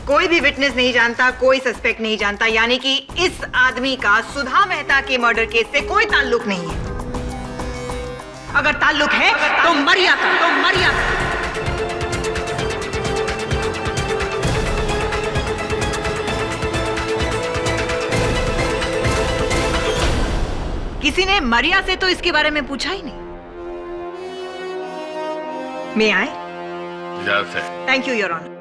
कोई भी विटनेस नहीं जानता, कोई सस्पेक्ट नहीं जानता, यानी कि इस आदमी का सुधा मेहता के मर्डर केस से कोई ताल्लुक नहीं है। अगर ताल्लुक है तो मरिया का, किसी ने मरिया से तो इसके बारे में पूछा ही नहीं। मैं आए? Thank you your honour.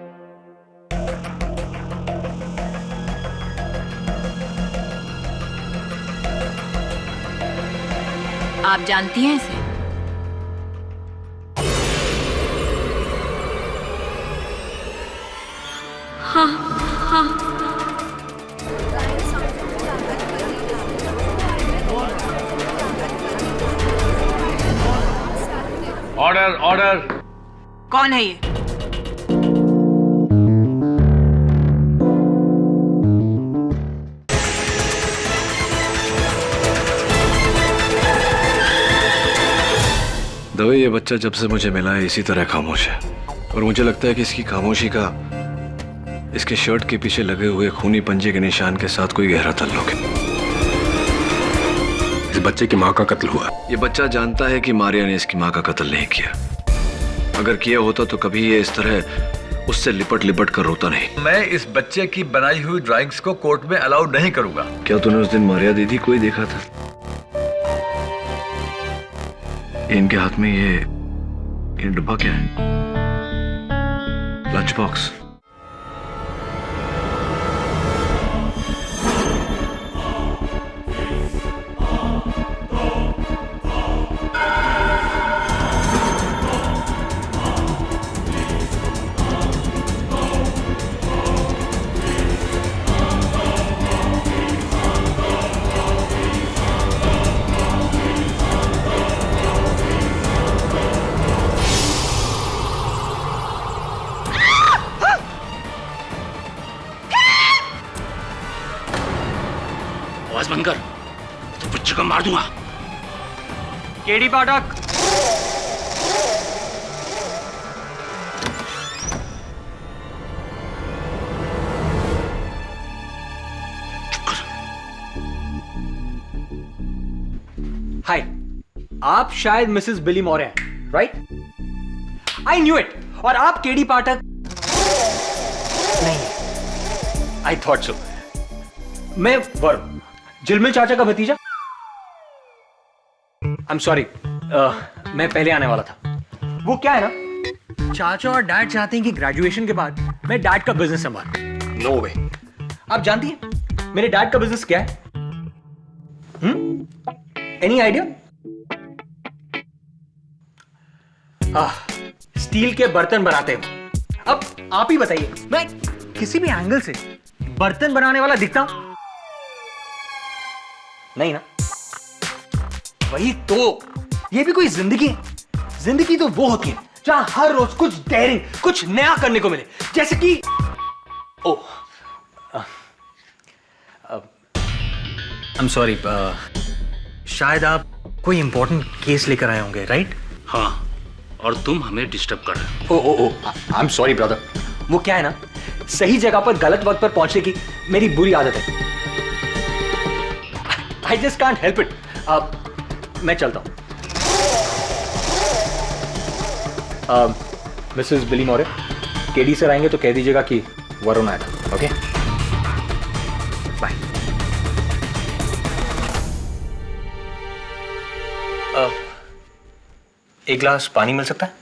आप जानती हैं इसे? हाँ हाँ। Order order. कौन है ये? दवे, ये बच्चा जब से मुझे मिला है इसी तरह खामोश है, और मुझे लगता है कि इसकी खामोशी का इसके शर्ट के पीछे लगे हुए खूनी पंजे के निशान के साथ कोई गहरा ताल्लुक है। इस बच्चे की माँ का कत्ल हुआ। ये बच्चा जानता है कि मारिया ने इसकी माँ का कत्ल नहीं किया। अगर किया होता तो कभी ये इस तरह उससे लिपट लिपट कर रोता नहीं। मैं इस बच्चे की बनाई हुई ड्राइंग्स को कोर्ट में अलाउ नहीं करूंगा। क्या तूने उस दिन मारिया दीदी को ही देखा था? इनके हाथ में ये डब्बा क्या है? Lunch box. आवाज बंद कर, तो बच्चे को मार दूंगा। केडी पाठक, हाय, आप शायद मिसेस बिली मौर्य हैं, राइट? I knew it. और आप केडी पाठक नहीं? I thought so. मैं वरुण, जिलमिल चाचा का भतीजा। आई एम सॉरी, मैं पहले आने वाला था। वो क्या है ना, चाचा और डैड चाहते हैं कि ग्रेजुएशन के बाद मैं डैड का बिजनेस संभालूं। नो वे। आप जानती हैं मेरे डैड का बिजनेस क्या है? Any idea? स्टील के बर्तन बनाते हैं। अब आप ही बताइए, मैं किसी भी एंगल से बर्तन बनाने वाला दिखता हूं? नहीं ना? वही तो, ये भी कोई जिंदगी है? जिंदगी तो वो होती है जहां हर रोज कुछ डेयरिंग, कुछ नया करने को मिले। जैसे कि आई एम सॉरी, शायद आप कोई इंपॉर्टेंट केस लेकर आए होंगे, राइट? हाँ, और तुम हमें डिस्टर्ब कर रहे हो। ओ आई एम सॉरी ब्रदर। वो क्या है ना, सही जगह पर गलत वक्त पर पहुंचने की मेरी बुरी आदत है। I just can't help it. मैं चलता हूं। Mrs Billy Maurya, KD sir आएंगे तो कह दीजिएगा कि वरुण आया था। Okay, bye. एक गिलास पानी मिल सकता है?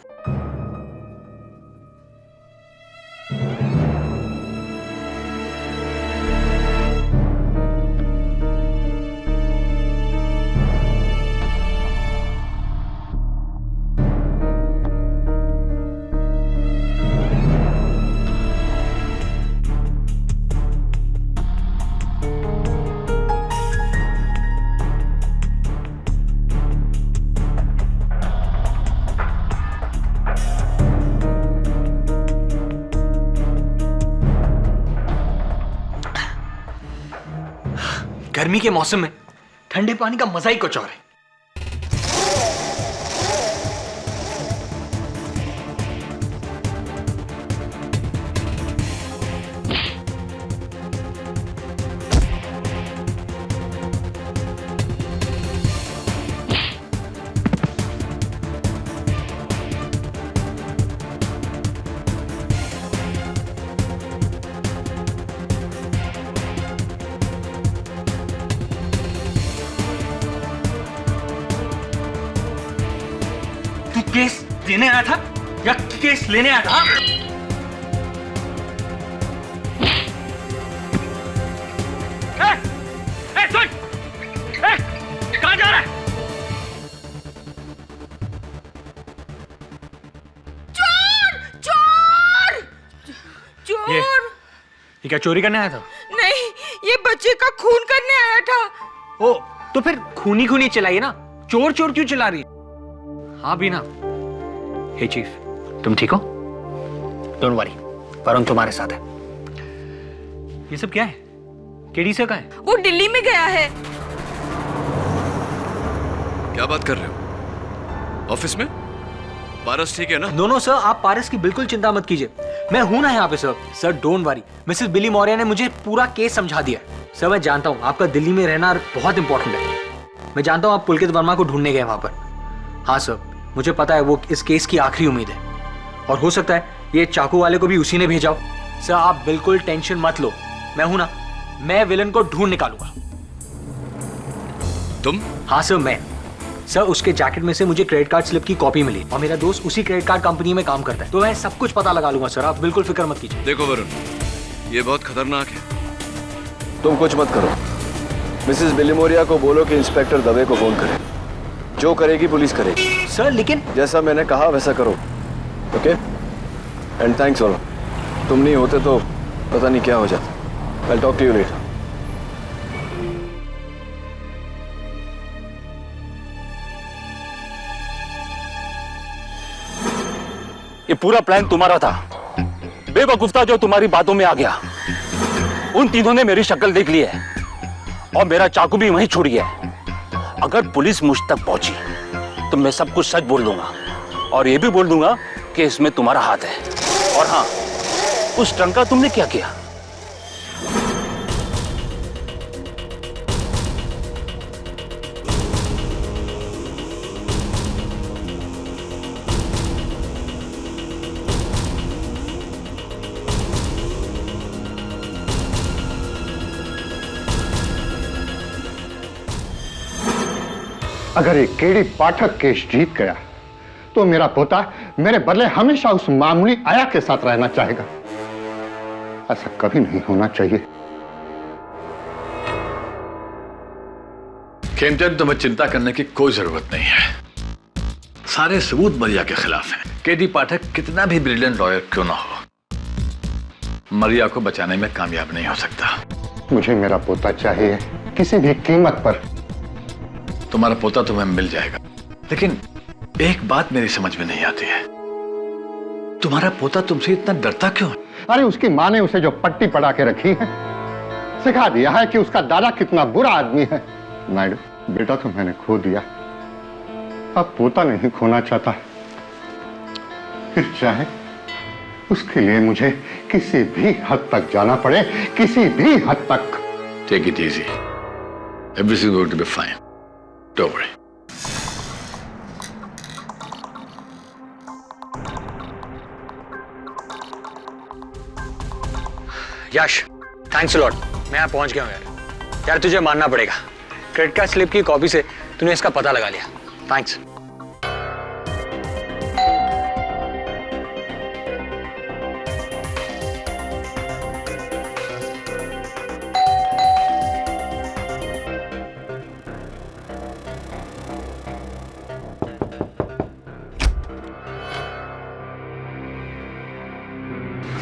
गर्मी के मौसम में ठंडे पानी का मजा ही कुछ और है। देने आया था या केस लेने आया था? सुन! कहां जा रहा है? ये क्या चोरी करने आया था? नहीं, ये बच्चे का खून करने आया था। ओ, तो फिर खूनी खूनी चलाइए ना, चोर चोर क्यों चला रही? हाँ बीना। हे चीफ, तुम ठीक हो? डोंट वरी, वरुण तुम्हारे साथ है। ये सब क्या है? केडी से कहाँ है? वो दिल्ली में गया है। क्या बात कर रहे हो? ऑफिस में? पारस ठीक है ना? नो सर, आप पारस की बिल्कुल चिंता मत कीजिए, मैं हूं ना यहाँ पे sir. Sir don't worry, Mrs Billy Maurya ने मुझे पूरा केस समझा दिया है। सर मैं जानता हूँ आपका दिल्ली में रहना बहुत इंपॉर्टेंट है। मैं जानता हूँ आप पुलकित वर्मा को ढूंढने गए वहां पर। हाँ सर, मुझे पता है वो इस केस की आखिरी उम्मीद है, और हो सकता है ये चाकू वाले को भी उसी ने भेजा हो। सर आप बिल्कुल टेंशन मत लो, मैं हूं ना, मैं विलन को ढूंढ निकालूंगा। तुम? हाँ सर मैं। सर उसके जैकेट में से मुझे क्रेडिट कार्ड स्लिप की कॉपी मिली, और मेरा दोस्त उसी क्रेडिट कार्ड कंपनी में काम करता है, तो मैं सब कुछ पता लगा लूंगा सर, आप बिल्कुल फिक्र मत कीजिए। देखो वरुण, ये बहुत खतरनाक है। तुम कुछ मत करो, मिसेस बिलीमोरिया को बोलो कि इंस्पेक्टर दवे को फोन करे। जो करेगी पुलिस करेगी। सर लेकिन जैसा मैंने कहा वैसा करो, ओके? एंड थैंक्स वरुण, तुम नहीं होते तो पता नहीं क्या हो जाता। I'll talk to you later. ये पूरा प्लान तुम्हारा था, बेवकूफ था जो तुम्हारी बातों में आ गया। उन तीनों ने मेरी शक्ल देख ली है और मेरा चाकू भी वहीं छूट गया है। अगर पुलिस मुझ तक पहुंची तो मैं सब कुछ सच बोल दूंगा, और ये भी बोल दूंगा कि इसमें तुम्हारा हाथ है। और हाँ, उस ट्रंक का तुमने क्या किया? अगर ये केडी पाठक केस जीत गया तो मेरा पोता मेरे बदले हमेशा उस मामूली आया के साथ रहना चाहेगा। ऐसा कभी नहीं होना चाहिए। खेमचंद, तुम्हें चिंता करने की कोई जरूरत नहीं है। सारे सबूत मरिया के खिलाफ हैं। केडी पाठक कितना भी ब्रिलियंट लॉयर क्यों ना हो, मरिया को बचाने में कामयाब नहीं हो सकता। मुझे मेरा पोता चाहिए, किसी भी कीमत पर। तुम्हारा पोता तुम्हें मिल जाएगा, लेकिन एक बात मेरी समझ में नहीं आती है, तुम्हारा पोता तुमसे इतना डरता क्यों है? अरे उसकी माँ ने उसे जो पट्टी पड़ा के रखी है, सिखा दिया है कि उसका दादा कितना बुरा आदमी है। नायडू, बेटा तो मैंने खो दिया, अब पोता नहीं खोना चाहता। फिर चाहे उसके लिए मुझे किसी भी हद तक जाना पड़े, किसी भी हद तक। Take it easy. Everything is going to be fine. Don't worry. Yash, thanks a lot, मैं यहाँ पहुंच गया हूँ यार। यार तुझे मानना पड़ेगा, क्रेडिट कार्ड स्लिप की कॉपी से तूने इसका पता लगा लिया। थैंक्स।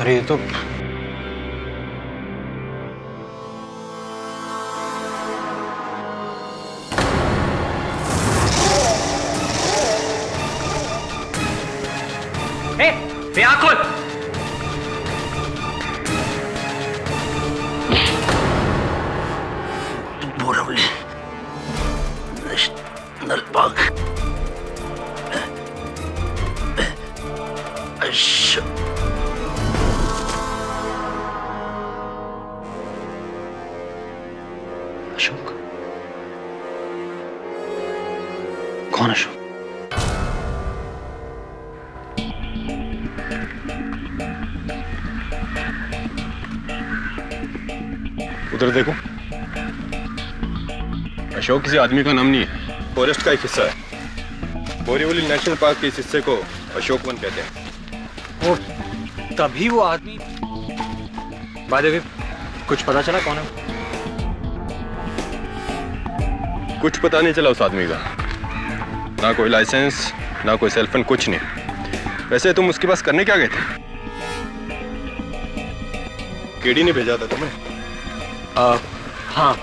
अरे ये तो आँख खोल। Borivali national park. अशोक? कौन अशोक? उधर देखो, अशोक किसी आदमी का नाम नहीं है, फॉरेस्ट का एक हिस्सा है। बोरीवली नेशनल पार्क के इस हिस्से को अशोक वन कहते हैं। वो तभी वो आदमी। बाय द वे, कुछ पता चला कौन है? कुछ पता नहीं चला उस आदमी का, ना कोई लाइसेंस, ना कोई सेल फोन, कुछ नहीं। वैसे तुम उसके पास करने क्या गए थे? केडी ने भेजा था तुम्हें? हाँ।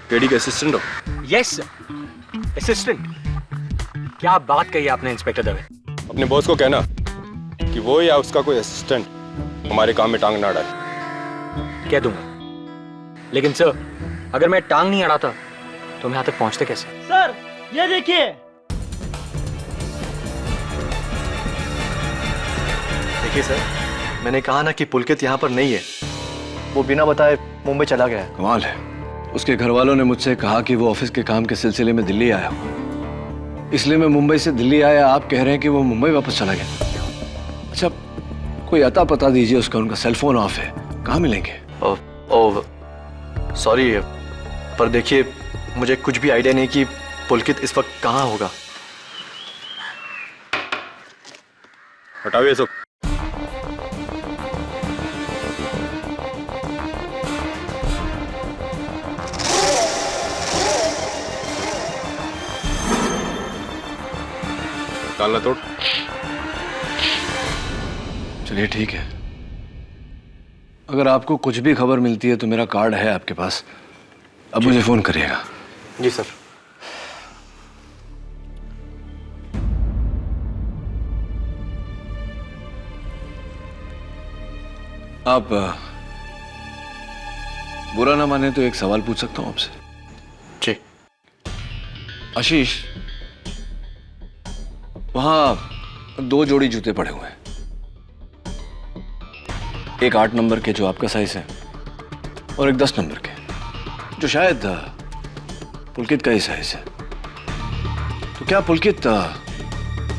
केडी के असिस्टेंट हो? Yes, assistant. क्या बात कही आपने इंस्पेक्टर दवे? अपने बॉस को कहना कि वो या उसका कोई असिस्टेंट हमारे काम में टांग ना डाले। कह दूंगा, लेकिन सर अगर मैं टांग नहीं अड़ाता तो हम यहाँ तक पहुंचते कैसे? सर ये देखिए। देखिए सर, मैंने कहा ना कि पुलकित यहाँ पर नहीं है। वो बिना बताए मुंबई चला गया है। कमाल है, उसके घर वालों ने मुझसे कहा कि वो ऑफिस के काम के सिलसिले में दिल्ली आया हुआ, इसलिए मैं मुंबई से दिल्ली आया। आप कह रहे हैं कि वो मुंबई वापस चला गया। अच्छा, कोई अता पता दीजिए उसका। उनका सेल फोन ऑफ है, कहाँ मिलेंगे? सॉरी, पर देखिए मुझे कुछ भी आइडिया नहीं कि पुलकित इस वक्त कहाँ होगा। हटाओ ये सब। ताला तोड़। चलिए ठीक है, अगर आपको कुछ भी खबर मिलती है तो मेरा कार्ड है आपके पास, अब मुझे फोन करिएगा। जी सर। आप बुरा ना माने तो एक सवाल पूछ सकता हूं आपसे? जी। आशीष, वहां 2 जोड़ी जूते पड़े हुए हैं, एक 8 नंबर के जो आपका साइज है और एक 10 नंबर के जो शायद पुलकित का ही साइज है। तो क्या पुलकित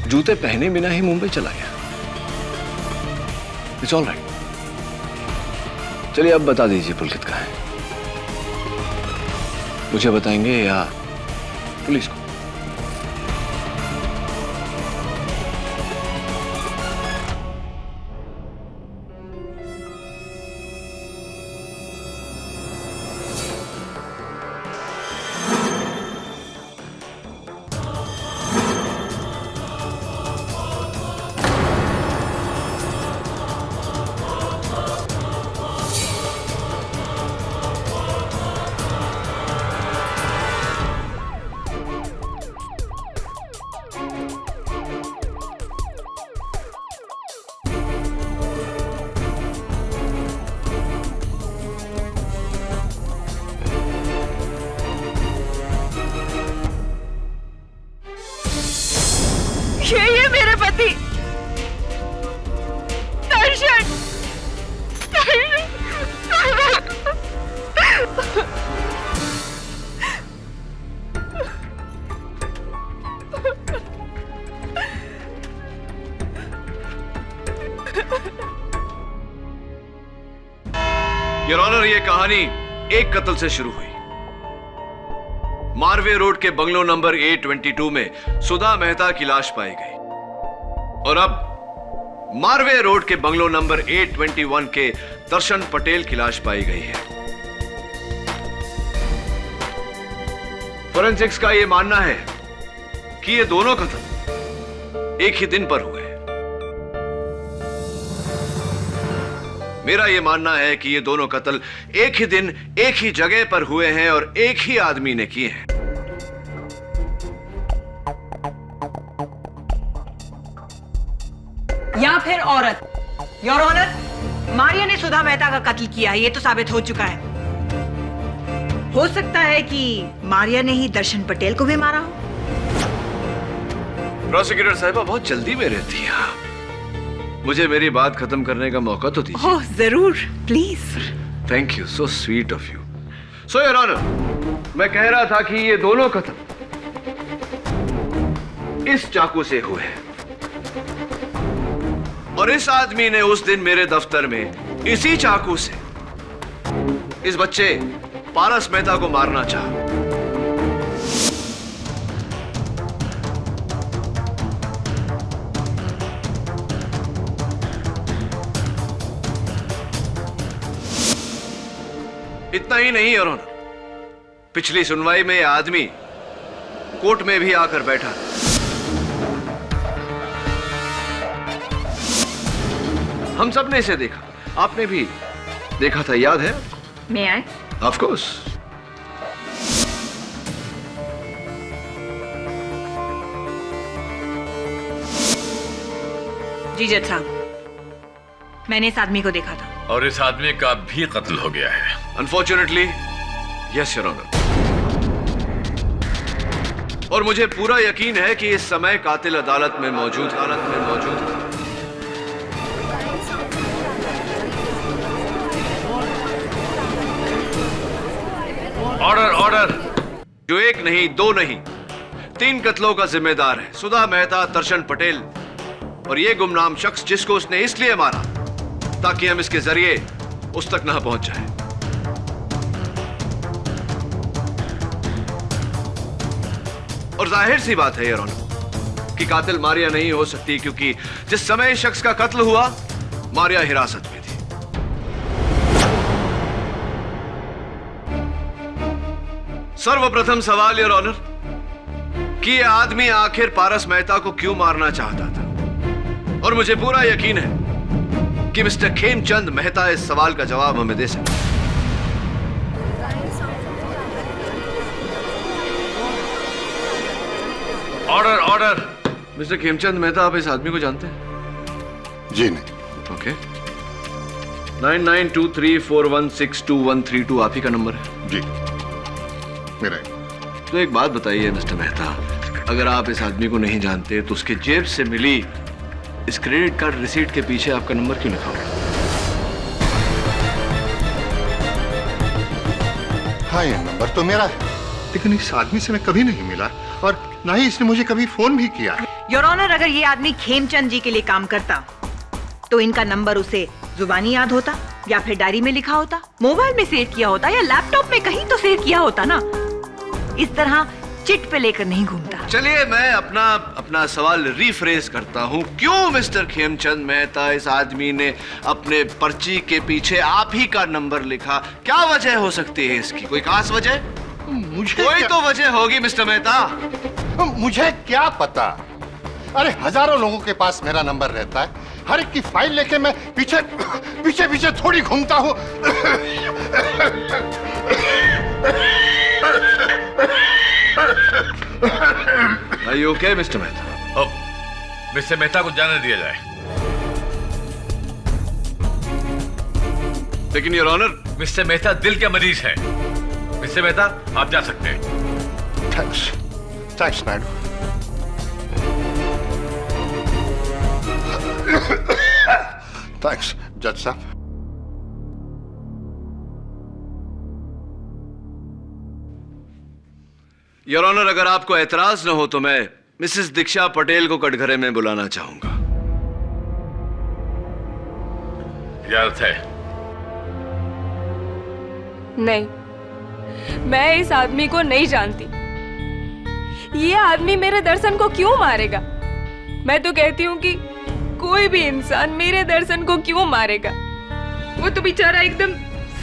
जूते पहने बिना ही मुंबई चला गया? It's all right. चलिए अब बता दीजिए पुलकित कहाँ है। मुझे बताएंगे या पुलिस को? ये मेरे पति दर्शन। योर ऑनर, ये कहानी एक कत्ल से शुरू हुई। मारवे रोड के बंगलो नंबर A22 में सुधा मेहता की लाश पाई गई और अब मारवे रोड के बंगलो नंबर A21 के दर्शन पटेल की लाश पाई गई है। फोरेंसिक्स का यह मानना है कि ये दोनों कत्ल एक ही दिन पर हुए। मेरा यह मानना है कि ये दोनों कत्ल एक ही दिन एक ही जगह पर हुए हैं और एक ही आदमी ने किए हैं। या फिर औरत। योर ऑनर, मारिया ने सुधा मेहता का कत्ल किया है, ये तो साबित हो चुका है। हो सकता है कि मारिया ने ही दर्शन पटेल को भी मारा हो। प्रोसिक्यूटर साहिबा बहुत जल्दी में रहती है, मुझे मेरी बात खत्म करने का मौका तो दीजिए। ओह जरूर, please. Thank you, so sweet of you. So your honour, मैं कह रहा था कि ये दोनों कत्ल इस चाकू से हुए हैं और इस आदमी ने उस दिन मेरे दफ्तर में इसी चाकू से इस बच्चे पारस मेहता को मारना चाहा। इतना ही नहीं योर ऑनर, पिछली सुनवाई में यह आदमी कोर्ट में भी आकर बैठा। हम सब ने इसे देखा, आपने भी देखा था, याद है? मैं आए? Of course. जी जज साहब, मैंने इस आदमी को देखा था। और इस आदमी का भी कत्ल हो गया है। Unfortunately yes your honour. और मुझे पूरा यकीन है कि इस समय कातिल अदालत में मौजूद है। Order order. जो एक नहीं, दो नहीं, 3 कत्लों का जिम्मेदार है सुधा मेहता, दर्शन पटेल और ये गुमनाम शख्स जिसको उसने इसलिए मारा ताकि हम इसके जरिए उस तक ना पहुंच जाए। और जाहिर सी बात है योर ऑनर कि कातिल मारिया नहीं हो सकती, क्योंकि जिस समय इस शख्स का कत्ल हुआ मारिया हिरासत में थी। सर्वप्रथम सवाल योर ऑनर कि यह आदमी आखिर पारस मेहता को क्यों मारना चाहता था, और मुझे पूरा यकीन है कि मिस्टर खेमचंद मेहता इस सवाल का जवाब हमें दे सकते हैं। Order order. Mister Khemchand Mehta, आप इस आदमी को जानते हैं? जी नहीं। ओके। 9923416213 आप ही का नंबर है? जी मेरा ही। तो एक बात बताइए मिस्टर मेहता, अगर आप इस आदमी को नहीं जानते तो उसके जेब से मिली इस क्रेडिट कार्ड रिसीट के पीछे आपका नंबर क्यों लिखा हुआ? हाँ, ये नंबर तो मेरा है, लेकिन इस आदमी से मैं कभी नहीं मिला और ना ही इसने मुझे कभी फोन भी किया। योर ऑनर, अगर ये आदमी खेमचंद जी के लिए काम करता तो इनका नंबर उसे जुबानी याद होता या फिर डायरी में लिखा होता, मोबाइल में सेव किया होता या लैपटॉप में कहीं तो सेव किया होता ना। इस तरह चिट पे लेकर नहीं घूमता। चलिए मैं अपना सवाल रीफ्रेज करता हूँ। क्यों मिस्टर खेमचंद मेहता इस आदमी ने अपने पर्ची के पीछे आप ही का नंबर लिखा? क्या वजह हो सकती है इसकी? कोई खास वजह? मुझे कोई तो वजह होगी मिस्टर मेहता। मुझे क्या पता? अरे हजारों लोगों के पास मेरा नंबर रहता है, हर एक की फाइल लेके मैं पीछे पीछे पीछे थोड़ी घूमता हूँ। Are you okay, mister Mehta? Mister Mehta को जाने दिया जाए। लेकिन योर ऑनर, मिस्टर मेहता दिल के मरीज हैं। मिस्टर मेहता, आप जा सकते हैं। Thanks madam. थैंक्स जज साहब। योर ऑनर, अगर आपको एतराज न हो तो मैं मिसेस दीक्षा पटेल को कटघरे में बुलाना चाहूंगा। इजाजत है? नहीं, मैं इस आदमी को नहीं जानती। ये आदमी मेरे दर्शन को क्यों मारेगा? मैं तो कहती हूँ कि कोई भी इंसान मेरे दर्शन को क्यों मारेगा? वो तो बेचारा एकदम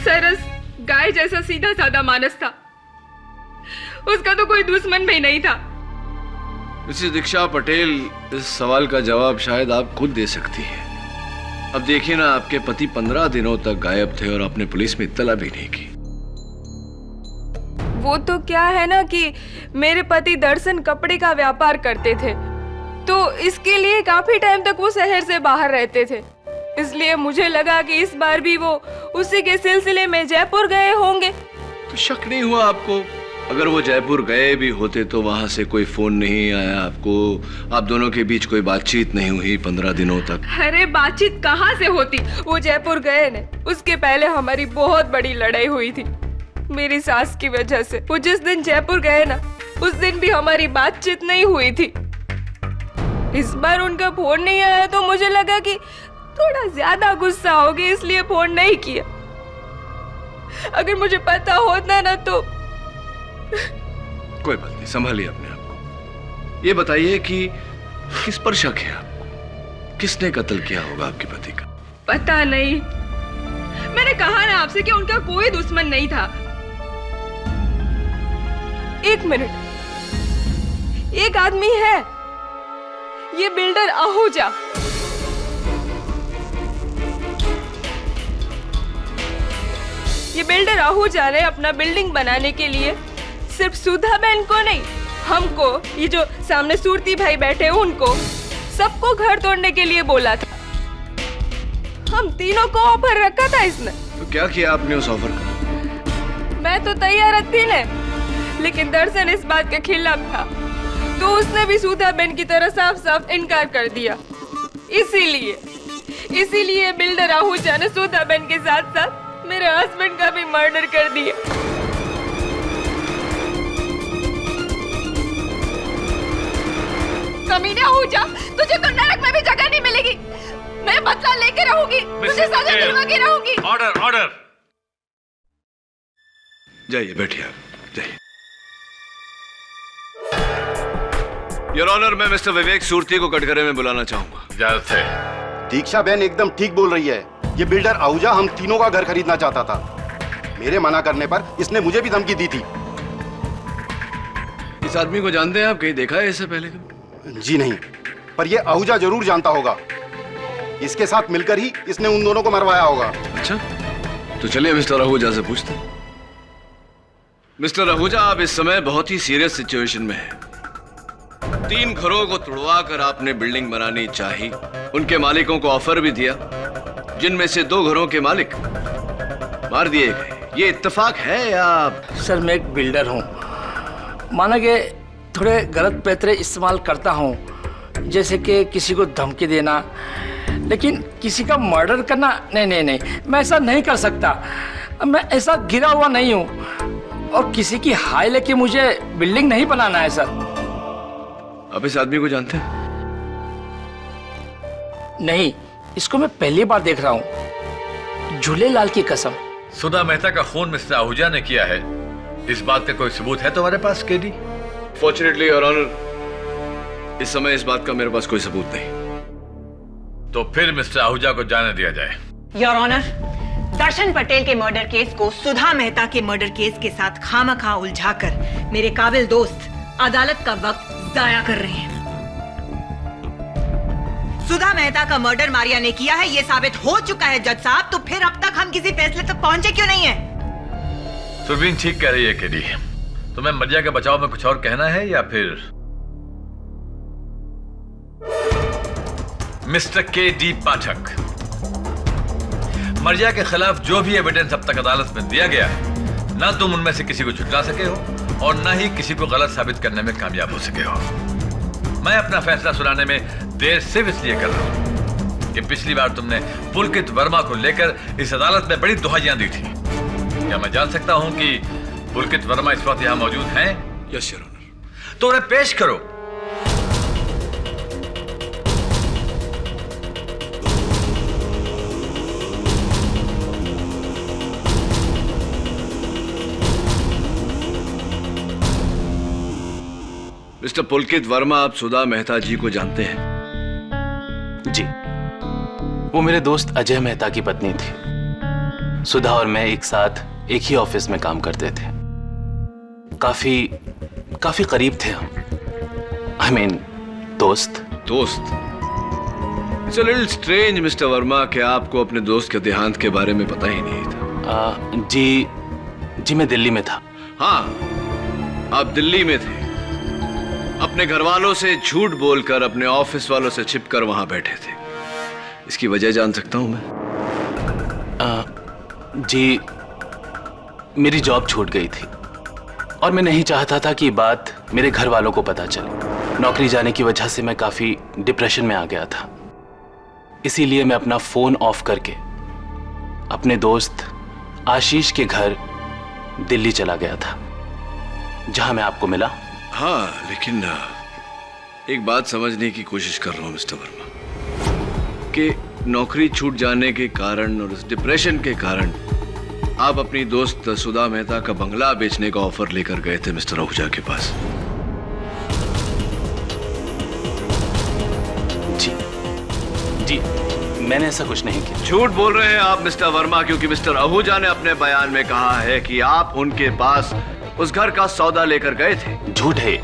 सरस गाय जैसा सीधा साधा मानस था, उसका तो कोई दुश्मन भी नहीं था। मिसेस दीक्षा पटेल, इस सवाल का जवाब शायद आप खुद दे सकती हैं। अब देखिए ना, आपके पति 15 दिनों तक गायब थे और आपने पुलिस में इत्तला भी नहीं की। वो तो क्या है ना कि मेरे पति दर्शन कपड़े का व्यापार करते थे, तो इसके लिए काफी टाइम तक वो शहर से बाहर रहते थे, इसलिए मुझे लगा कि इस बार भी वो उसी के सिलसिले में जयपुर गए होंगे। तो शक नहीं हुआ आपको? अगर वो जयपुर गए भी होते तो वहां से कोई फोन नहीं आया आपको, आप दोनों के बीच कोई बातचीत नहीं हुई 15 दिनों तक? अरे बातचीत कहाँ से होती? वो जयपुर गए न, उसके पहले हमारी बहुत बड़ी लड़ाई हुई थी मेरी सास की वजह से। वो जिस दिन जयपुर गए ना, उस दिन भी हमारी बातचीत नहीं हुई थी। इस बार उनका फोन नहीं आया तो मुझे लगा कि थोड़ा ज्यादा गुस्सा हो गया, इसलिए फोन नहीं किया। अगर मुझे पता होता ना तो। कोई बात नहीं, संभालिए अपने आप को। ये बताइए कि किस पर शक है आपको? किसने कत्ल किया होगा आपके पति का? पता नहीं, मैंने कहा ना आपसे कि उनका कोई दुश्मन नहीं था। एक मिनट, एक आदमी है, ये बिल्डर आहूजा। ये बिल्डर आहूजा ने अपना बिल्डिंग बनाने के लिए सिर्फ सुधा बहन को नहीं, हमको, ये जो सामने सूरती भाई बैठे हैं उनको, सबको घर तोड़ने के लिए बोला था। हम तीनों को ऑफर रखा था इसने। तो क्या किया आपने उस ऑफर का? मैं तो तैयार थी न, लेकिन दर्शन इस बात के खिलाफ था, तो उसने भी सुधा बहन की तरह साफ साफ इनकार कर दिया। इसीलिए बिल्डर आहूजा ने सुधा बहन के साथ साथ मेरे हस्बैंड का भी मर्डर कर दिया। कमीने आहूजा, तुझे तो नरक में भी जगह नहीं मिलेगी। मैं बदला लेके रहूंगी, तुझे सजा दिलवा के रहूंगी। Order order. जाइए, बैठिए आप, जाइए। योर ऑनर, मैं मिस्टर विवेक सूरती को कटघरे में बुलाना चाहूंगा। इजाजत है। दीक्षा बहन एकदम ठीक बोल रही है। ये बिल्डर आहूजा हम तीनों का घर खरीदना चाहता था। मेरे मना करने पर इसने मुझे भी धमकी दी थी। इस आदमी को जानते हैं आप? कहीं देखा है इससे पहले? जी नहीं, पर ये आहूजा जरूर जानता होगा। इसके साथ मिलकर ही इसने उन दोनों को मरवाया होगा। अच्छा, तो चलिए मिस्टर आहूजा से पूछते हैं। मिस्टर आहूजा, आप इस समय बहुत ही सीरियस सिचुएशन में हैं। 3 घरों को तुड़वा कर आपने बिल्डिंग बनानी चाही। उनके मालिकों को ऑफर भी दिया, जिनमें से 2 घरों के मालिक मार दिए गए। ये इत्तेफाक है या? सर, मैं एक बिल्डर हूँ, माना कि थोड़े गलत पैतरे इस्तेमाल करता हूँ, जैसे कि किसी को धमकी देना, लेकिन किसी का मर्डर करना नहीं, मैं ऐसा नहीं कर सकता। मैं ऐसा गिरा हुआ नहीं हूँ, और किसी की हाय लेके मुझे बिल्डिंग नहीं बनाना है सर। आप इस आदमी को जानते हैं? नहीं, इसको मैं पहली बार देख रहा हूँ, झूलेलाल की कसम। सुधा मेहता का खून मिस्टर आहूजा ने किया है, इस बात का कोई सबूत है तुम्हारे पास केडी? फॉर्चुनेटली योर ऑनर, इस समय इस बात का मेरे पास कोई सबूत नहीं। तो फिर मिस्टर आहूजा को जाने दिया जाए। योर ऑनर, दर्शन पटेल के मर्डर केस को सुधा मेहता के मर्डर केस के साथ खामखा उलझाकर मेरे काबिल दोस्त अदालत का वक्त जाया कर रहे हैं। सुधा मेहता का मर्डर मारिया ने किया है, यह साबित हो चुका है जज साहब। तो फिर अब तक हम किसी फैसले तक पहुंचे क्यों नहीं है? सुरवीन ठीक कह रही है केडी। तुम्हें मरिया के बचाव में कुछ और कहना है या फिर? Mister KD. पाठक, मरिया के खिलाफ जो भी एविडेंस अब तक अदालत में दिया गया है, ना तुम उनमें से किसी को झुठला सके हो और ना ही किसी को गलत साबित करने में कामयाब हो सके हो। मैं अपना फैसला सुनाने में देर सिर्फ इसलिए कर रहा हूं कि पिछली बार तुमने पुलकित वर्मा को लेकर इस अदालत में बड़ी दुहाइयां दी थी। क्या मैं जान सकता हूं कि पुलकित वर्मा इस वक्त यहां मौजूद हैं? Yes your honour. तो उन्हें पेश करो। मिस्टर पुलकित वर्मा, आप सुधा मेहता जी को जानते हैं? जी, वो मेरे दोस्त अजय मेहता की पत्नी थी। सुधा और मैं एक साथ एक ही ऑफिस में काम करते थे। काफी करीब थे हम। I mean, दोस्त। It's a little strange, mister Verma, कि आपको अपने दोस्त के देहांत के बारे में पता ही नहीं था। जी, मैं दिल्ली में था। हाँ, आप दिल्ली में थे। अपने घर वालों से झूठ बोलकर अपने ऑफिस वालों से छिपकर वहां बैठे थे। इसकी वजह जान सकता हूं मैं? जी, मेरी जॉब छूट गई थी और मैं नहीं चाहता था कि बात मेरे घर वालों को पता चले। नौकरी जाने की वजह से मैं काफी डिप्रेशन में आ गया था। इसीलिए मैं अपना फोन ऑफ करके अपने दोस्त आशीष के घर दिल्ली चला गया था, जहां मैं आपको मिला। हाँ, लेकिन एक बात समझने की कोशिश कर रहा हूं मिस्टर वर्मा, कि नौकरी छूट जाने के कारण और उस डिप्रेशन के कारण आप अपनी दोस्त सुधा मेहता का बंगला बेचने का ऑफर लेकर गए थे मिस्टर आहूजा के पास। जी, मैंने ऐसा कुछ नहीं किया। झूठ बोल रहे हैं आप मिस्टर वर्मा, क्योंकि मिस्टर आहूजा ने अपने बयान में कहा है कि आप उनके पास उस घर का सौदा लेकर गए थे। झूठ है।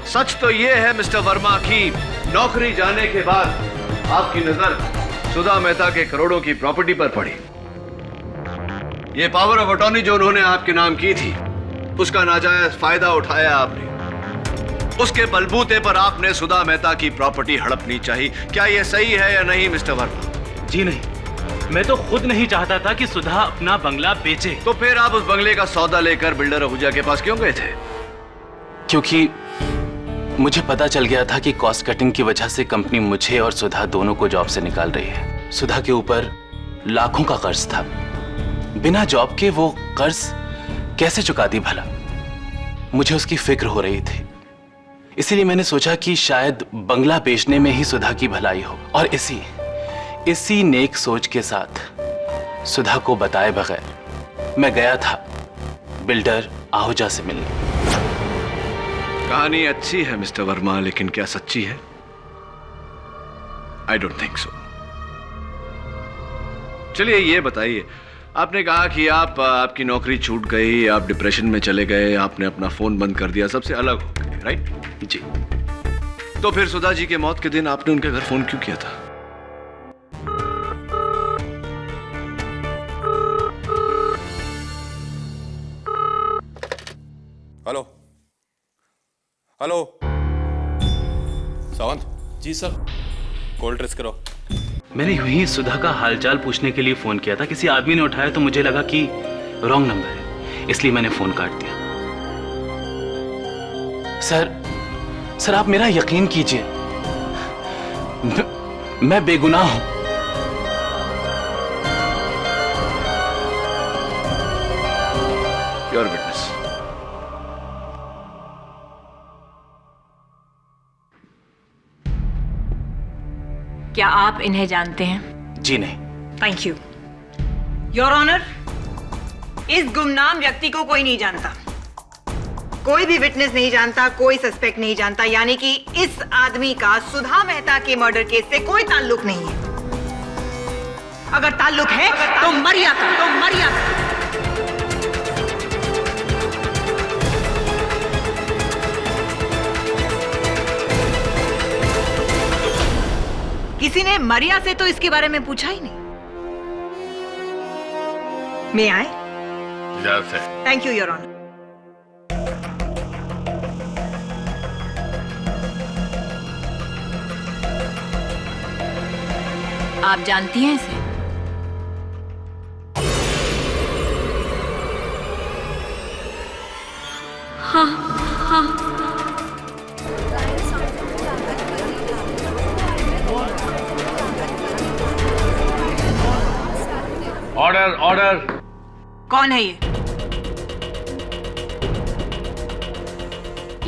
सच तो ये है मिस्टर वर्मा की नौकरी जाने के बाद आपकी नजर सुधा मेहता के करोड़ों की प्रॉपर्टी पर पड़ी। ये पावर ऑफ अटॉर्नी जो उन्होंने आपके नाम की थी, उसका नाजायज फायदा उठाया आपने। उसके बलबूते पर आपने सुधा मेहता की प्रॉपर्टी हड़पनी चाहिए। क्या यह सही है या नहीं मिस्टर वर्मा? जी नहीं, मैं तो खुद नहीं चाहता था कि सुधा अपना बंगला बेचे। तो फिर आप उस बंगले का सौदा लेकर बिल्डर आहूजा के पास क्यों गए थे? क्योंकि मुझे पता चल गया था कि कॉस्ट कटिंग की वजह से कंपनी मुझे और सुधा दोनों को जॉब से निकाल रही है। सुधा के ऊपर लाखों का कर्ज था। बिना जॉब के वो कर्ज कैसे चुका दी भला? मुझे उसकी फिक्र हो रही थी। इसीलिए मैंने सोचा कि शायद बंगला बेचने में ही सुधा की भलाई हो, और इसी नेक सोच के साथ सुधा को बताए बगैर मैं गया था बिल्डर आहूजा से मिलने। कहानी अच्छी है मिस्टर वर्मा, लेकिन क्या सच्ची है? I don't think so. चलिए ये बताइए, आपने कहा कि आपकी नौकरी छूट गई, आप डिप्रेशन में चले गए, आपने अपना फोन बंद कर दिया, सबसे अलग हो गए, राइट? जी। तो फिर सुधा जी के मौत के दिन आपने उनके घर फोन क्यों किया था? हेलो हेलो सावंत जी सर। कॉल ट्रेस करो। मैंने यूं ही सुधा का हालचाल पूछने के लिए फोन किया था। किसी आदमी ने उठाया तो मुझे लगा कि रॉन्ग नंबर है, इसलिए मैंने फोन काट दिया। सर आप मेरा यकीन कीजिए, मैं बेगुनाह हूं। Your witness. क्या आप इन्हें जानते हैं? जी नहीं। Thank you your honour. इस गुमनाम व्यक्ति को कोई नहीं जानता, कोई भी विटनेस नहीं जानता, कोई सस्पेक्ट नहीं जानता, यानी कि इस आदमी का सुधा मेहता के मर्डर केस से कोई ताल्लुक नहीं है। अगर ताल्लुक है तो मरिया का। किसी ने मरिया से तो इसके बारे में पूछा ही नहीं। मैं आए? इजाजत है। Thank you your honour. आप जानती हैं इसे? हाँ। ऑर्डर। कौन है ये?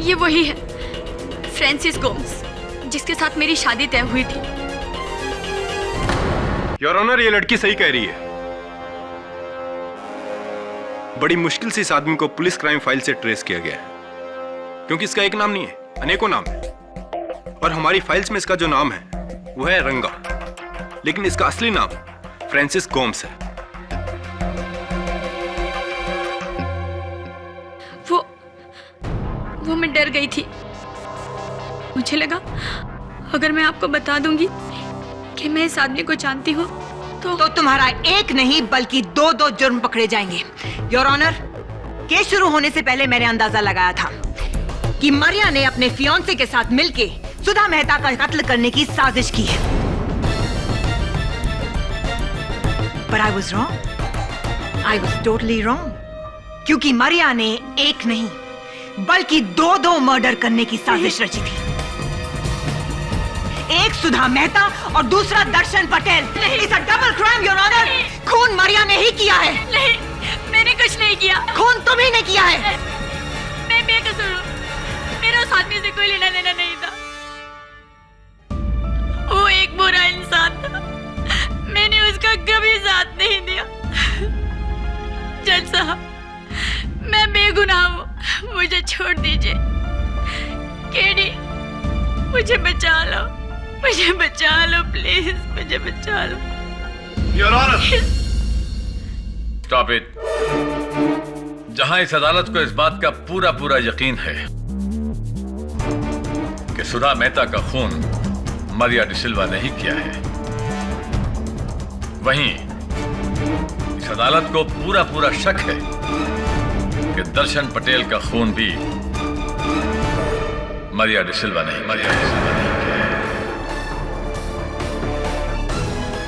ये वही है, फ्रांसिस गोम्स, जिसके साथ मेरी शादी तय हुई थी। योर ऑनर, ये लड़की सही कह रही है। बड़ी मुश्किल से इस आदमी को पुलिस क्राइम फाइल से ट्रेस किया गया है, क्योंकि इसका एक नाम नहीं है, अनेकों नाम है। और हमारी फाइल्स में इसका जो नाम है वो है रंगा, लेकिन इसका असली नाम फ्रांसिस गोम्स है। वो मैं डर गई थी। मुझे लगा अगर मैं आपको बता दूंगी कि मैं इस आदमी को जानती हूँ तो तुम्हारा एक नहीं बल्कि दो जुर्म पकड़े जाएंगे। योर ऑनर, केस शुरू होने से पहले मैंने अंदाजा लगाया था कि मरिया ने अपने फियांसे के साथ मिलके सुधा मेहता का कत्ल करने की साजिश की है। But I was wrong. I was totally wrong. क्योंकि मरिया ने एक नहीं बल्कि दो मर्डर करने की साजिश रची थी। एक सुधा मेहता और दूसरा Darshan Patel. It's a double crime your honour. खून मरिया ने ही किया है। नहीं, मैंने कुछ नहीं किया। खून तुम ही ने किया है। मैं बेकसूर हूँ, मेरा उस आदमी से कोई लेना देना नहीं था। वो एक बुरा इंसान था, मैंने उसका कभी साथ नहीं दिया। जज साहब, मैं बेगुनाह हूँ, मुझे छोड़ दीजिए। केडी, मुझे बचा लो प्लीज, मुझे बचा लो। Your honour, stop it. जहां इस अदालत को इस बात का पूरा पूरा यकीन है कि सुधा मेहता का खून मरिया डिसिल्वा ने ही किया है, वहीं इस अदालत को पूरा पूरा शक है कि दर्शन पटेल का खून भी मरिया डिसिल्वा ने किया है।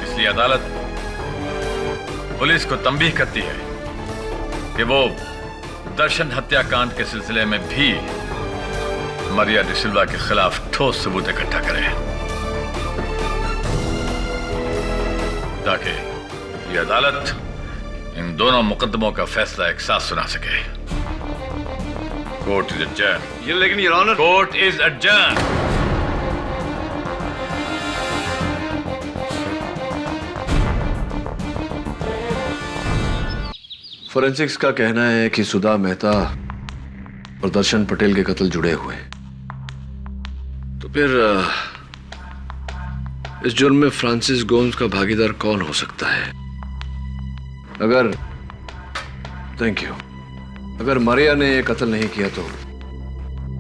इसलिए अदालत पुलिस को तंबीह करती है कि वो दर्शन हत्याकांड के सिलसिले में भी मरिया डिसिल्वा के खिलाफ ठोस सबूत इकट्ठा करे, ताकि ये अदालत इन दोनों मुकदमों का फैसला एक साथ सुना सके। Court is adjourn. लेकिन your honour, court is adjourn. Forensics का कहना है कि सुधा मेहता और दर्शन पटेल के कत्ल जुड़े हुए हैं। तो फिर इस जुर्म में फ्रांसिस गोम्स का भागीदार कौन हो सकता है? अगर थैंक यू अगर मरिया ने ये कत्ल नहीं किया तो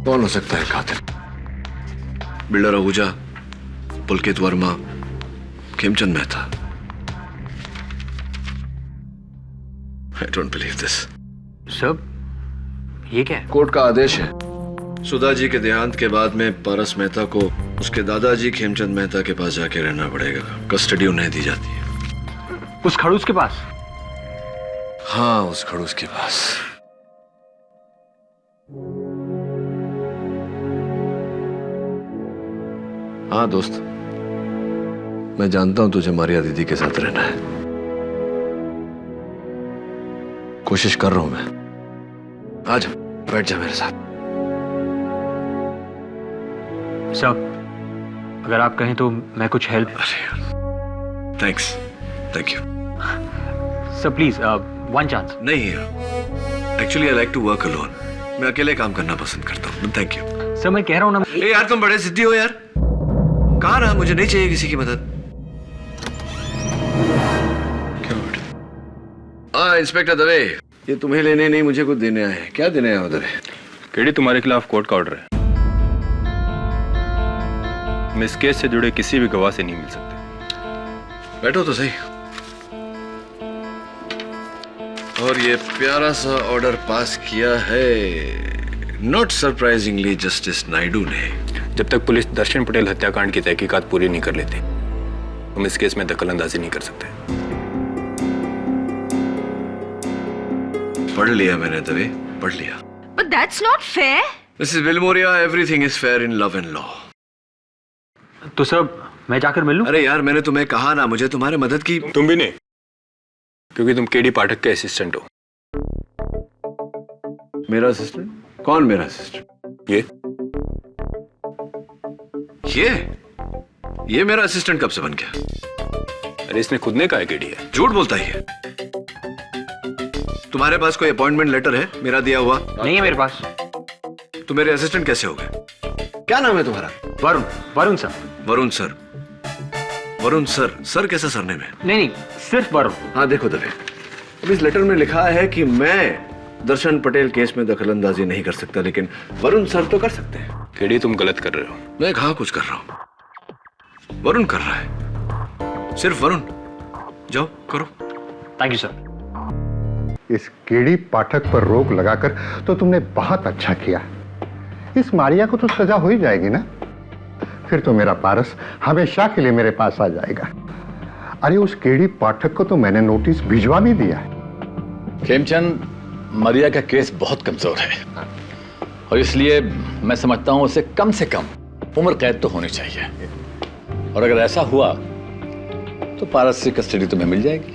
कौन हो सकता है कातिल? Builder Ahuja, Pulkit Verma, Khemchand Mehta. I don't believe this. Sir, ये क्या है? कोर्ट का आदेश है, सुधा जी के देहांत के बाद में पारस मेहता को उसके दादाजी खेमचंद मेहता के पास जाके रहना पड़ेगा। कस्टडी उन्हें दी जाती है। उस खड़ूस के पास? हाँ, उस खड़ूस के पास। हाँ दोस्त, मैं जानता हूं तुझे मारिया दीदी के साथ रहना है। कोशिश कर रहा हूं मैं। आ जा, बैठ जा मेरे साथ। सर, अगर आप कहें तो मैं कुछ help. Thanks, thank you. Sir please, one chance. नहीं, actually I like to work alone. मैं अकेले काम करना पसंद करता हूँ। Thank you. सर मैं कह रहा हूँ ना। ए यार, तुम बड़े जिद्दी हो यार। कहा ना, मुझे नहीं चाहिए किसी की मदद। हाँ इंस्पेक्टर दवे, ये तुम्हें लेने नहीं मुझे कुछ देने आए हैं। क्या देने आए हो दवे? केडी, तुम्हारे खिलाफ कोर्ट का ऑर्डर है। हम इस केस से जुड़े किसी भी गवाह से नहीं मिल सकते। बैठो तो सही। और ये प्यारा सा ऑर्डर पास किया है नॉट सरप्राइजिंगली जस्टिस नायडू ने। जब तक पुलिस दर्शन पटेल हत्याकांड की तहकीकात पूरी नहीं कर लेती, हम इस केस में दखलंदाजी नहीं कर सकते। पढ़ लिया मैंने दवे, पढ़ लिया। But that's not fair. Mrs. Vilmoria, everything is fair in love and law. तो सर मैं जाकर मिल लूं? अरे यार, मैंने तुम्हें कहा ना, मुझे तुम्हारे मदद की। तुम भी नहीं, क्योंकि तुम केडी पाठक के असिस्टेंट हो। मेरा असिस्टेंट? कौन मेरा असिस्टेंट? ये मेरा असिस्टेंट कब से बन गया? अरे इसने खुद ने कहा है केडी है। झूठ बोलता ही है। तुम्हारे पास कोई अपॉइंटमेंट लेटर है मेरा दिया हुआ? नहीं है मेरे पास। तो मेरे असिस्टेंट कैसे हो गए? क्या नाम है तुम्हारा? Varun. Varun sir. Varun sir. Varun sir. Sir कैसा सरनेम है? नहीं, सिर्फ वरुण। हाँ देखो दवे, अब इस लेटर में लिखा है कि मैं दर्शन पटेल केस में दखलंदाजी नहीं कर सकता, लेकिन वरुण सर तो कर सकते हैं। केडी, तुम गलत कर रहे हो। मैं कहाँ कुछ कर रहा हूँ, वरुण कर रहा है। सिर्फ वरुण। जाओ करो। Thank you sir. इस केडी पाठक पर रोक लगाकर तो तुमने बहुत अच्छा किया। इस मारिया को तो सजा हो ही जाएगी ना। फिर तो मेरा पारस हमेशा के लिए मेरे पास आ जाएगा। अरे उस केडी पाठक को तो मैंने नोटिस भिजवा भी दिया है। खेमचंद, मरिया का केस बहुत कमजोर है और इसलिए मैं समझता हूं उसे कम से कम उम्र कैद तो होनी चाहिए। और अगर ऐसा हुआ तो पारस से कस्टडी तुम्हें मिल जाएगी।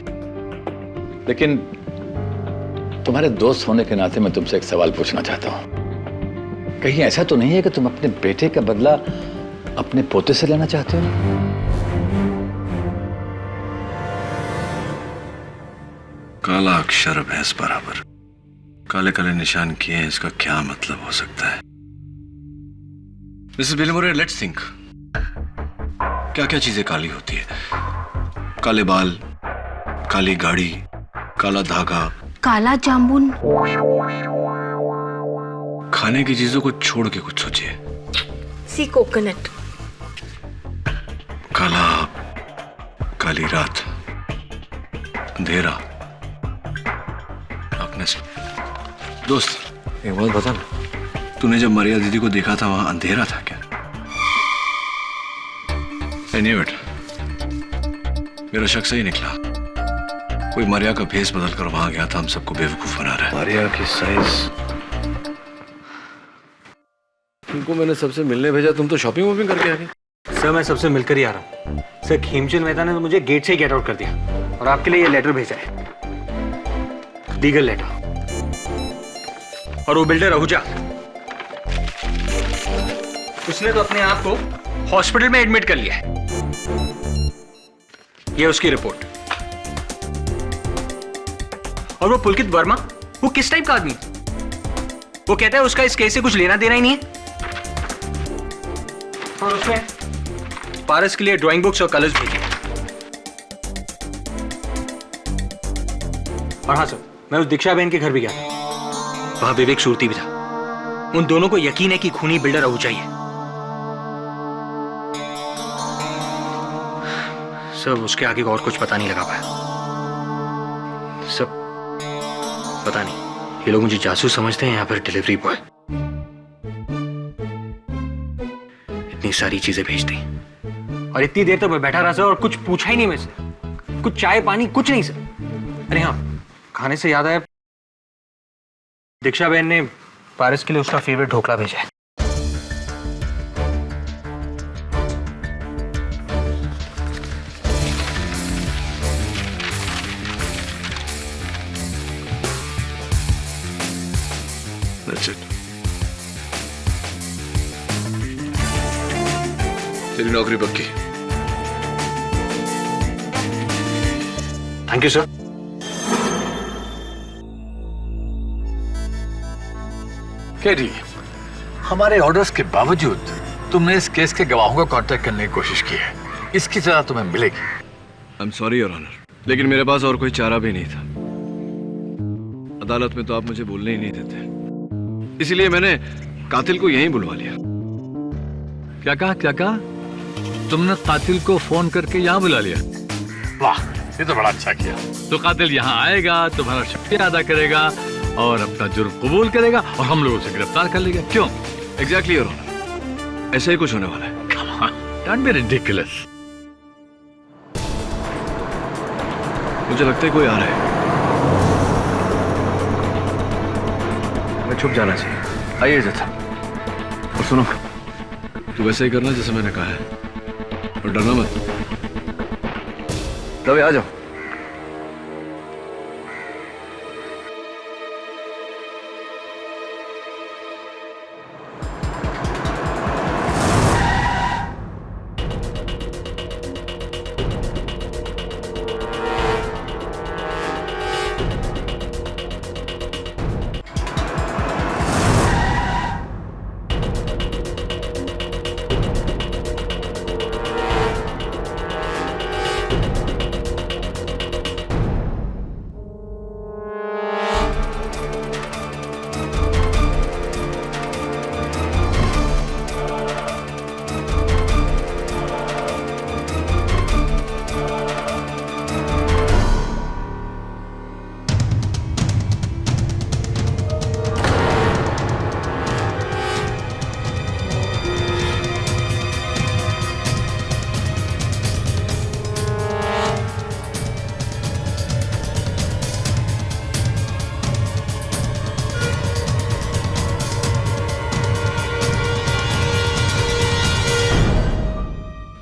लेकिन तुम्हारे दोस्त होने के नाते मैं तुमसे एक सवाल पूछना चाहता हूं। कहीं ऐसा तो नहीं है कि तुम अपने बेटे का बदला अपने पोते से लेना चाहते हो? काला अक्षर भैंस बराबर, काले काले निशान किए हैं, इसका क्या मतलब हो सकता है? Mrs Wilmore, let's think. क्या क्या चीजें काली होती है? काले बाल, काली गाड़ी, काला धागा, काला जामुन। खाने की चीजों को छोड़ के कुछ सोचिए। सी कोकोनट। काला, काली रात, अंधेरा। आपने दोस्त एक बात बता ना, तूने जब मरिया दीदी को देखा था वहां अंधेरा था क्या? एनीवे, मेरा शक सही निकला। कोई मरिया का भेष बदल कर वहां गया था, हम सबको बेवकूफ बना रहा है। मरिया की साइज। तुमको मैंने सबसे मिलने भेजा, तुम तो शॉपिंग वॉपिंग करके आ गए। सर मैं सबसे मिलकर ही आ रहा हूँ। सर खेमचंद मेहता ने तो मुझे गेट से ही गेट आउट कर दिया और आपके लिए ये लेटर भेजा है, लीगल लेटर। और वो बिल्डर आहूजा, उसने तो अपने आप को हॉस्पिटल में एडमिट कर लिया है। ये उसकी रिपोर्ट। और वो पुलकित वर्मा, वो किस टाइप का आदमी? वो कहता है उसका इस केस से कुछ लेना देना ही नहीं है। और उसने पारस के लिए ड्राइंग बुक्स और कलर्स भेजे। और हाँ सर, मैं उस दीक्षा बहन के घर भी गया था, वहां विवेक सूरती भी था। उन दोनों को यकीन है कि खूनी बिल्डर आहूजा ही है। सब उसके आगे और कुछ पता नहीं लगा पाया। सब पता नहीं, ये लोग मुझे जासूस समझते हैं या फिर डिलीवरी बॉय। इतनी सारी चीजें भेज दी और इतनी देर तक मैं बैठा रहा सर और कुछ पूछा ही नहीं मुझसे। कुछ चाय पानी कुछ नहीं सर। अरे हाँ, खाने से याद आया, दीक्षा बहन ने पारस के लिए उसका फेवरेट ढोकला भेजा है। That's it. तेरी नौकरी पक्की। Thank you sir. केडी, हमारे ऑर्डर्स के बावजूद तुमने इस केस के गवाहों को कांटेक्ट करने की कोशिश की है। इसकी सजा तुम्हें मिलेगी। I am sorry your honour, लेकिन मेरे पास और कोई चारा भी नहीं था। अदालत में तो आप मुझे बोलने ही नहीं देते, इसीलिए मैंने कातिल को यहीं बुलवा लिया। क्या कहा, क्या कहा? तुमने कातिल को फोन करके यहाँ बुला लिया? वाह, ये तो बड़ा अच्छा किया। तो कातिल यहाँ आएगा, तुम्हारा शुक्रिया अदा करेगा और अपना जुर्म कबूल करेगा और हम लोग उसे गिरफ्तार कर लेंगे। क्यों? एग्जैक्टली योर ऑनर, ऐसा ही कुछ होने वाला है। Come on, don't be ridiculous. मुझे लगता है कोई आ रहा है। मैं छुप जाना चाहिए। आइए जथा। और सुनो, तू वैसे ही करना जैसे मैंने कहा है और डरना मत। रवि आ जाओ।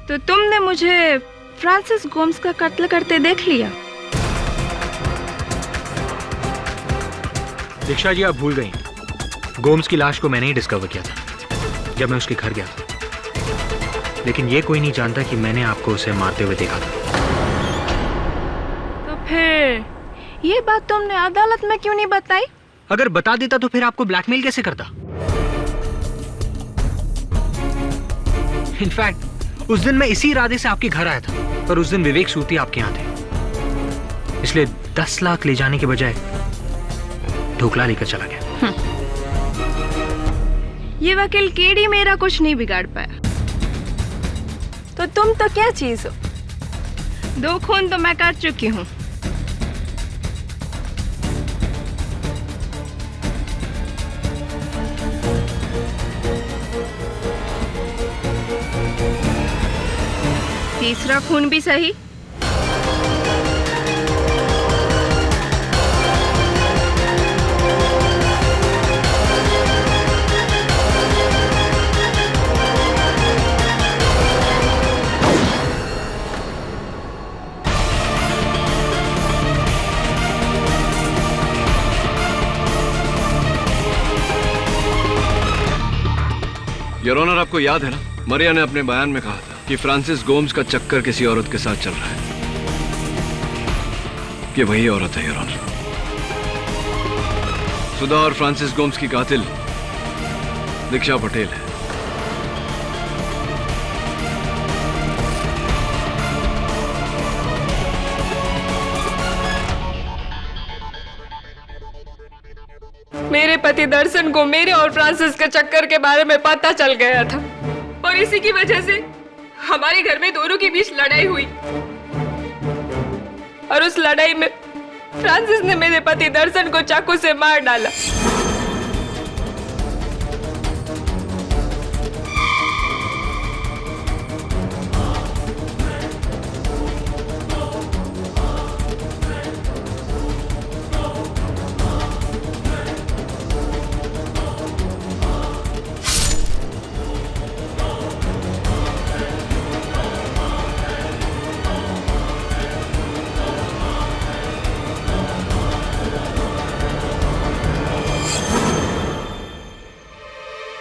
तो तुमने मुझे फ्रांसिस गोम्स का कत्ल करते देख लिया। दीक्षा जी, आप भूल गई, गोम्स की लाश को मैंने ही डिस्कवर किया था जब मैं उसके घर गया था। लेकिन ये कोई नहीं जानता कि मैंने आपको उसे मारते हुए देखा था। तो फिर ये बात तुमने अदालत में क्यों नहीं बताई? अगर बता देता तो फिर आपको ब्लैकमेल कैसे करता? इनफैक्ट उस दिन मैं इसी इरादे से आपके घर आया था, पर उस दिन विवेक सूती आपके यहाँ थे। इसलिए 10 लाख ले जाने के बजाय ढोकला लेकर चला गया। ये वकील केडी मेरा कुछ नहीं बिगाड़ पाया। तो तुम तो क्या चीज हो? 2 खून तो मैं कर चुकी हूँ। तीसरा खून भी सही। योर ऑनर, आपको याद है ना, मरिया ने अपने बयान में कहा था कि फ्रांसिस गोम्स का चक्कर किसी औरत के साथ चल रहा है। ये वही औरत है योर ऑनर। सुधा और फ्रांसिस गोम्स की कातिल दीक्षा पटेल है। मेरे पति दर्शन को मेरे और फ्रांसिस के चक्कर के बारे में पता चल गया था और इसी की वजह से हमारे घर में दोनों के बीच लड़ाई हुई और उस लड़ाई में फ्रांसिस ने मेरे पति दर्शन को चाकू से मार डाला।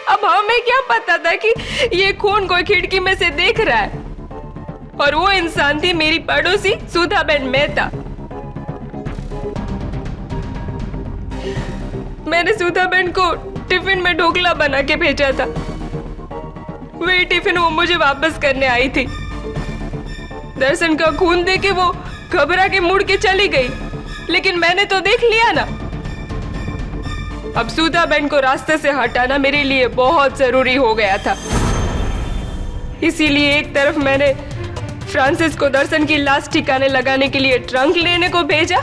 अब हमें क्या पता था कि ये खून कोई खिड़की में से देख रहा है और वो इंसान थी मेरी पड़ोसी सुधाबेन मेहता। मैंने सुधाबेन को टिफिन में ढोकला बना के भेजा था। वही टिफिन वो मुझे वापस करने आई थी। दर्शन का खून देख के वो घबरा के मुड़ के चली गई, लेकिन मैंने तो देख लिया ना। अब सुधाबेन को रास्ते से हटाना मेरे लिए बहुत जरूरी हो गया था। इसीलिए एक तरफ मैंने फ्रांसिस को दर्शन की लाश ठिकाने लगाने के लिए ट्रंक लेने को भेजा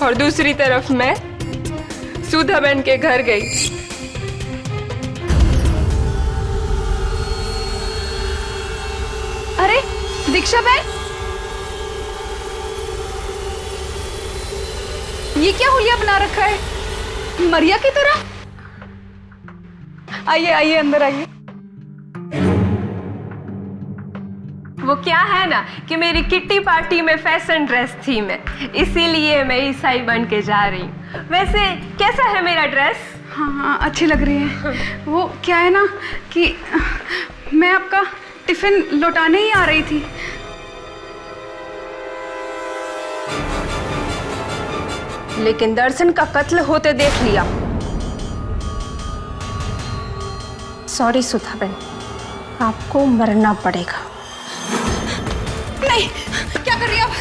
और दूसरी तरफ मैं सुधाबेन के घर गई। अरे दीक्षा बहन, ये क्या हुलिया बना रखा है मरिया की तरह? आइए आइए अंदर आइए। वो क्या है ना कि मेरी किट्टी पार्टी में फैशन ड्रेस थी मैं, इसीलिए मैं ईसाई बन के जा रही हूँ। वैसे कैसा है मेरा ड्रेस? हाँ हाँ अच्छी लग रही है। वो क्या है ना कि मैं आपका टिफिन लौटाने ही आ रही थी। लेकिन दर्शन का कत्ल होते देख लिया। सॉरी सुधाबेन, आपको मरना पड़ेगा। नहीं, क्या कर रही हो आप?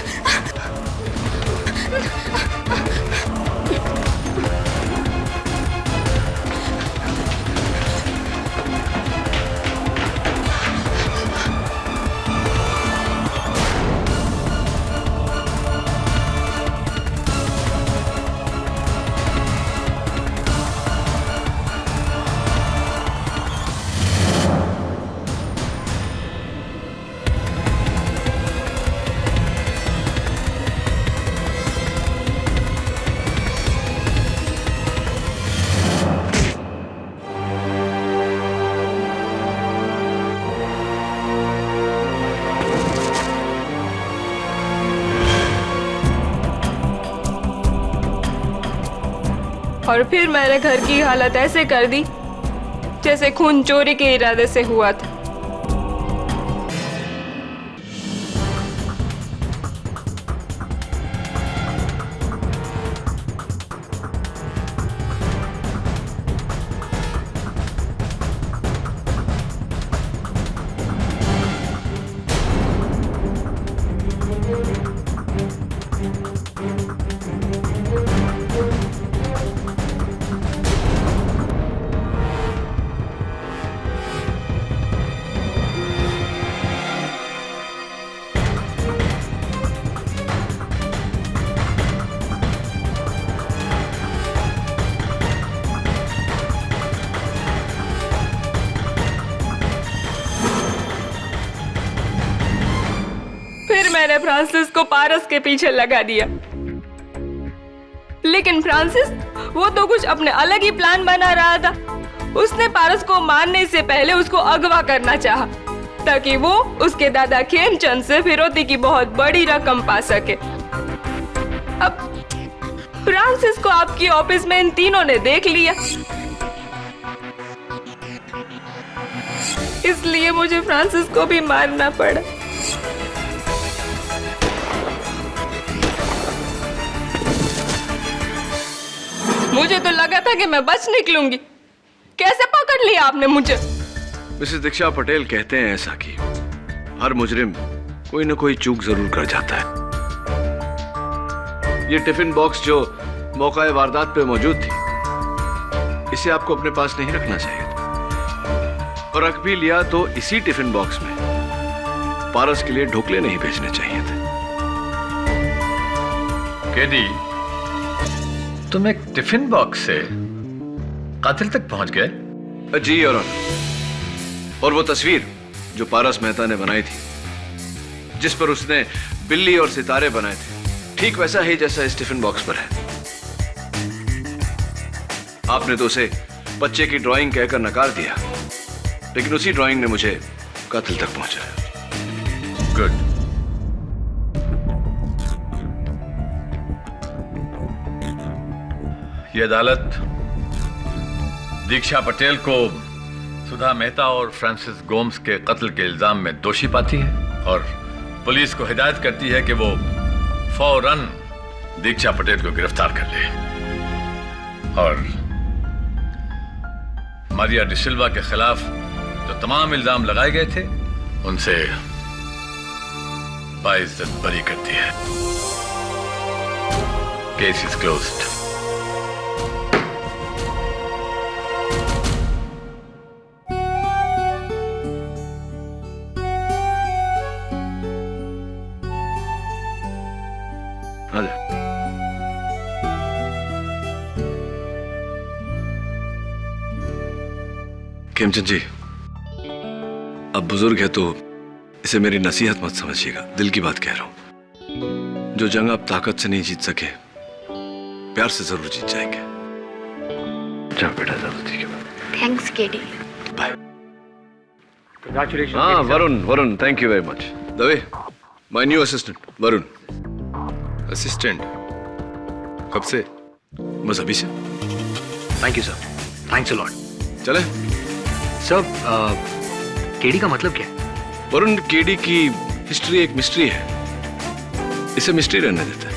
और फिर मैंने घर की हालत ऐसे कर दी जैसे खून चोरी के इरादे से हुआ था। मैंने फ्रांसिस को पारस के पीछे लगा दिया। लेकिन फ्रांसिस वो तो कुछ अपने अलग ही प्लान बना रहा था। उसने पारस को मारने से पहले उसको अगवा करना चाहा, ताकि वो उसके दादा खेमचंद से फिरौती की बहुत बड़ी रकम पा सके। अब फ्रांसिस को आपकी ऑफिस में इन तीनों ने देख लिया, इसलिए मुझे फ्रांसिस को भी मारना पड़ा। मुझे तो लगा था कि मैं बच निकलूंगी। कैसे पकड़ लिया आपने मुझे? मिसेस दीक्षा पटेल कहते हैं ऐसा कि हर मुजरिम कोई न कोई चूक जरूर कर जाता है। ये टिफिन बॉक्स जो मौका वारदात पे मौजूद थी, इसे आपको अपने पास नहीं रखना चाहिए था, और रख भी लिया तो इसी टिफिन बॉक्स में पारस के लिए ढोकले नहीं भेजने चाहिए थे। केडी, तुम एक टिफिन बॉक्स से कातिल तक पहुंच गए? जी योर ऑनर। और वो तस्वीर जो पारस मेहता ने बनाई थी, जिस पर उसने बिल्ली और सितारे बनाए थे, ठीक वैसा ही जैसा इस टिफिन बॉक्स पर है। आपने तो उसे बच्चे की ड्राइंग कहकर नकार दिया, लेकिन उसी ड्राइंग ने मुझे कातिल तक पहुंचाया। गुड। ये अदालत दीक्षा पटेल को सुधा मेहता और फ्रांसिस गोम्स के कत्ल के इल्जाम में दोषी पाती है और पुलिस को हिदायत करती है कि वो फौरन दीक्षा पटेल को गिरफ्तार कर ले और मारिया डिसिल्वा के खिलाफ जो तमाम इल्जाम लगाए गए थे उनसे बाइज्जत बरी करती है। Case is closed. Khemchand ji, अब बुजुर्ग है तो इसे मेरी नसीहत मत समझिएगा, दिल की बात कह रहा हूं। जो जंग आप ताकत से नहीं जीत सके, प्यार से जरूर जीत जाएंगे। जाओ बेटा, जरूर। ठीक है, थैंक्स केडी। बाय। Congratulations. हाँ Varun, thank you very much. Dave, my new assistant Varun. Assistant? कब से? बस अभी से। Thank you sir, thanks a lot. चले सर, केडी का मतलब क्या है? वरुण, केडी की हिस्ट्री एक मिस्ट्री है, इसे मिस्ट्री रहने देते हैं।